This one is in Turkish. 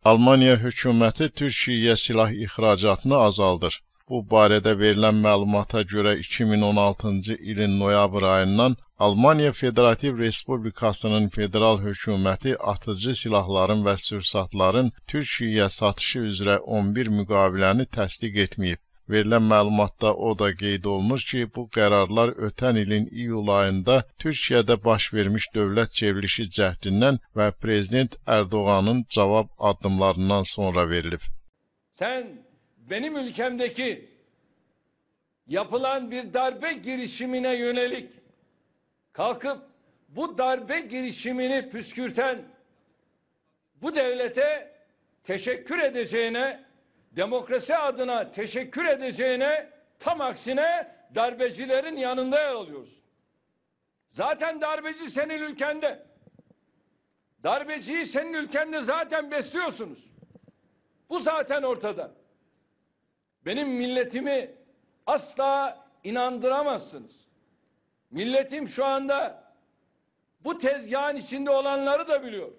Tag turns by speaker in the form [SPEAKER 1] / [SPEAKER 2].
[SPEAKER 1] Almaniya hökuməti Türkiyəyə silah ixracatını azaldır. Bu barədə verilən məlumata görə 2016-cı ilin noyabr ayından Almaniya Federativ Respublikasının federal hökuməti atıcı silahların və sursatların Türkiyəyə satışı üzrə 11 müqaviləni təsdiq etməyib. Verilən məlumatda o da qeyd olunur ki, bu qərarlar ötən ilin iyul ayında Türkiyədə baş vermiş dövlət çevrilişi cəhdindən və Prezident Erdoğan'ın cavab addımlarından sonra verilib.
[SPEAKER 2] Sen benim ülkemdeki yapılan bir darbe girişimine yönelik kalkıp bu darbe girişimini püskürten bu devlete teşekkür edeceğine, demokrasi adına teşekkür edeceğine, tam aksine darbecilerin yanında yer alıyoruz. Zaten darbeci senin ülkende. Darbeciyi senin ülkende zaten besliyorsunuz. Bu zaten ortada. Benim milletimi asla inandıramazsınız. Milletim şu anda bu tezgahın içinde olanları da biliyor.